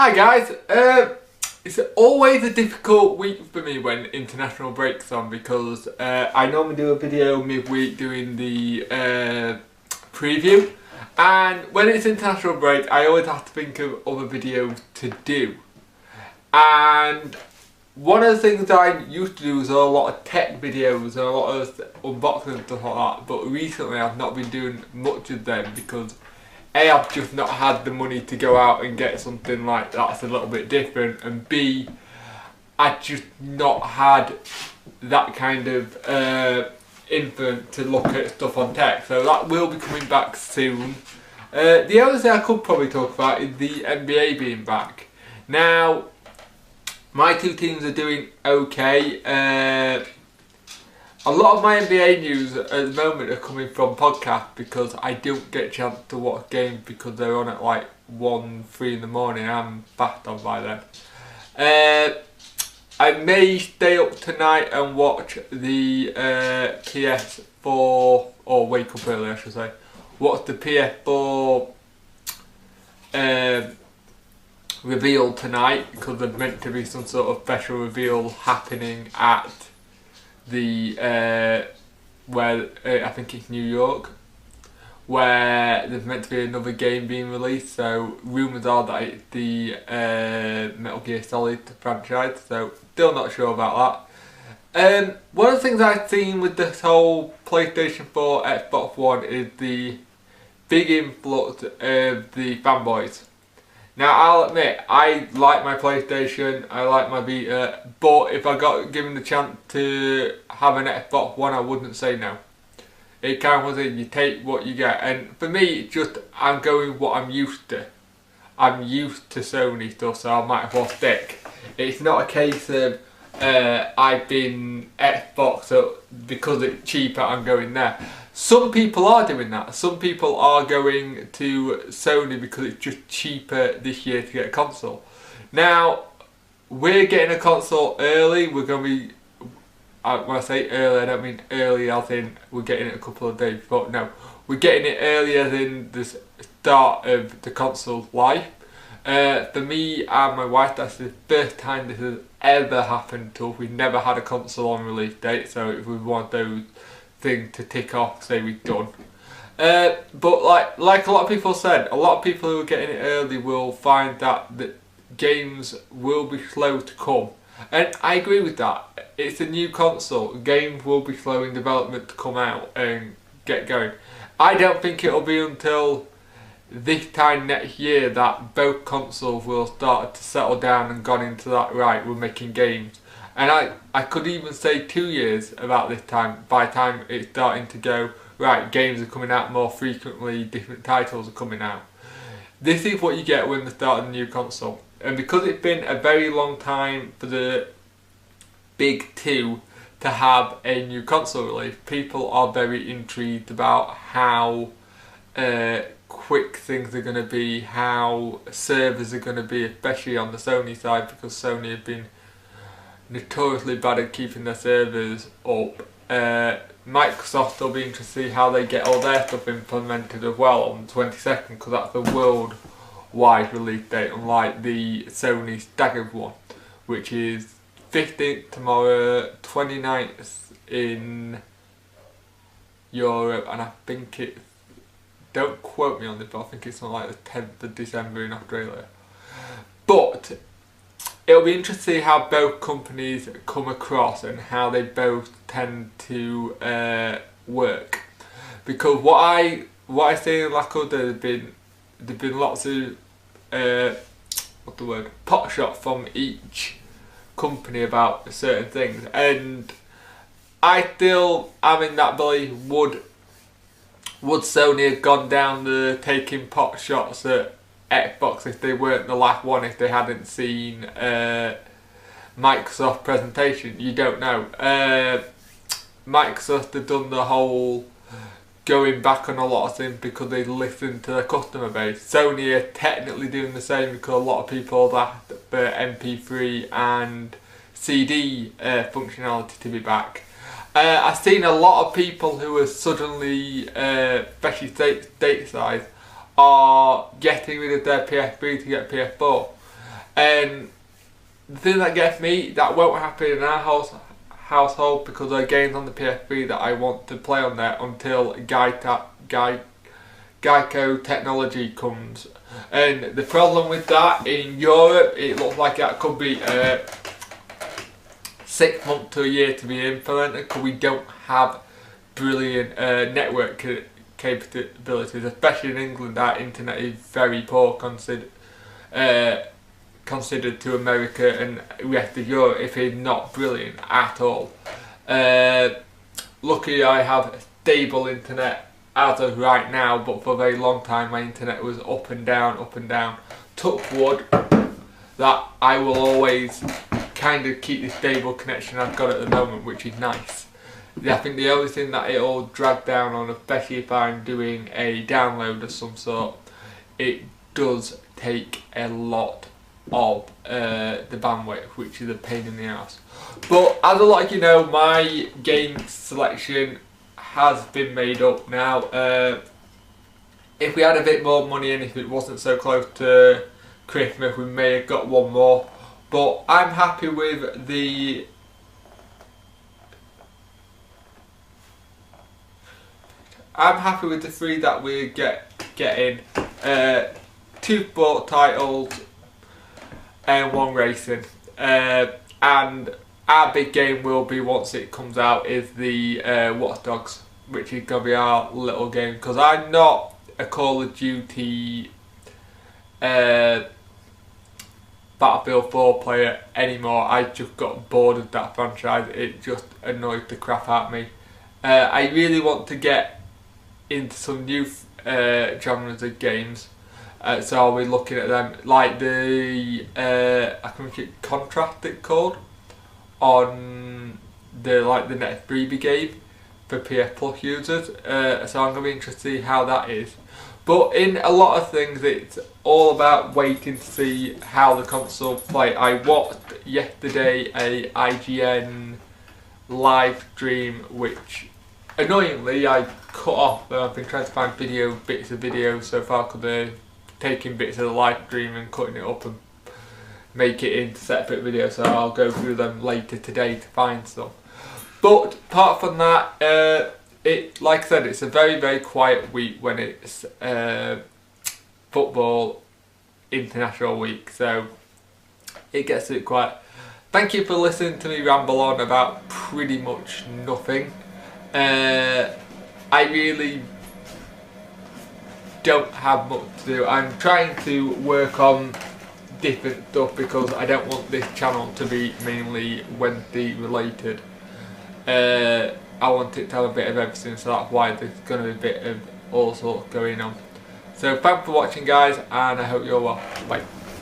Hi guys, it's always a difficult week for me when international break's on because I normally do a video midweek doing the preview, and when it's international break I always have to think of other videos to do. And one of the things that I used to do was a lot of tech videos and a lot of unboxing and stuff like that, but recently I've not been doing much of them because A, I've just not had the money to go out and get something like that's a little bit different, and B, I've just not had that kind of infant to look at stuff on tech, so that will be coming back soon. The other thing I could probably talk about is the NBA being back. Now, my two teams are doing okay. A lot of my NBA news at the moment are coming from podcasts because I don't get a chance to watch games because they're on at like 1, 3 in the morning. I'm fast on by then. I may stay up tonight and watch the PS4, or wake up early I should say, watch the PS4 reveal tonight because there's meant to be some sort of special reveal happening at the where I think it's New York, where there's meant to be another game being released. So rumours are that it's the Metal Gear Solid franchise, so still not sure about that. One of the things I've seen with this whole PlayStation 4, Xbox One is the big influx of the fanboys. Now I'll admit, I like my PlayStation, I like my Vita, but if I got given the chance to have an Xbox One I wouldn't say no. It kind of was you take what you get, and for me it's just I'm going what I'm used to. I'm used to Sony stuff, so I might as well stick. It's not a case of I've been Xbox, so because it's cheaper I'm going there. Some people are doing that. Some people are going to Sony because it's just cheaper this year to get a console. Now, we're getting a console early. We're going to be, when I say early, I don't mean early as in we're getting it a couple of days before. No, we're getting it earlier than the start of the console's life. For me and my wife, that's the first time this has ever happened to us. We've never had a console on release date, so it was one of those thing to tick off, say we've done. But like a lot of people said, a lot of people who are getting it early will find that the games will be slow to come, and I agree with that. It's a new console, games will be slow in development to come out and get going. I don't think it'll be until this time next year that both consoles will start to settle down and gone into that, right, we're making games. And I could even say 2 years about this time, by the time it's starting to go, right, games are coming out more frequently, different titles are coming out. This is what you get when they start a new console. And because it's been a very long time for the big two to have a new console release, people are very intrigued about how quick things are going to be, how servers are going to be, especially on the Sony side, because Sony have been notoriously bad at keeping their servers up. Microsoft will be interested to see how they get all their stuff implemented as well on the 22nd, because that's the worldwide release date, unlike the Sony staggered one, which is 15th tomorrow, 29th in Europe, and I think it's, don't quote me on this, but I think it's something like the 10th of December in Australia. But it'll be interesting to see how both companies come across and how they both tend to work. Because what I say in Lacko, there's been lots of pot shots from each company about certain things, and I still am in that belief. Would Sony have gone down the taking pot shots at Xbox if they weren't the last one, if they hadn't seen Microsoft presentation? You don't know. Microsoft have done the whole going back on a lot of things because they listened to their customer base. Sony are technically doing the same because a lot of people asked for MP3 and CD functionality to be back. I've seen a lot of people who are suddenly, especially stateside, are getting rid of their PS3 to get PS4. And the thing that gets me, that won't happen in our household because there are games on the PS3 that I want to play on there until Geico technology comes. And the problem with that, in Europe, it looks like that could be 6 months to a year to be implemented because we don't have brilliant network capabilities, especially in England. Our internet is very poor considered to America and rest of Europe, if it's not brilliant at all. Luckily I have stable internet as of right now, but for a very long time my internet was up and down, up and down. Touch wood that I will always kind of keep the stable connection I've got at the moment, which is nice. I think the only thing that it'll drag down on, especially if I'm doing a download of some sort, it does take a lot of the bandwidth, which is a pain in the ass. But as a lot of you know, my game selection has been made up now. If we had a bit more money and if it wasn't so close to Christmas, we may have got one more. But I'm happy with the three that we're getting. 2 sport titles and 1 racing. And our big game will be, once it comes out, is the Watch Dogs, which is going to be our little game, because I'm not a Call of Duty Battlefield 4 player anymore. I just got bored of that franchise. It just annoyed the crap out of me. I really want to get into some new genres of games. So I'll be looking at them, like the I think Contrast it's called, on the next freebie game for PS Plus users. So I'm gonna be interested to see how that is. But in a lot of things, it's all about waiting to see how the console play. I watched yesterday a IGN live stream, which annoyingly I cut off. I've been trying to find bits of video so far because they're taking bits of the live stream and cutting it up and make it into separate videos, so I'll go through them later today to find stuff. But apart from that, like I said, it's a very, very quiet week when it's football international week, so it gets a bit quiet. Thank you for listening to me ramble on about pretty much nothing. I really don't have much to do. I'm trying to work on different stuff because I don't want this channel to be mainly Wednesday related. I want it to have a bit of everything, so that's why there's going to be a bit of all sorts going on. So thanks for watching guys, and I hope you're well. Bye.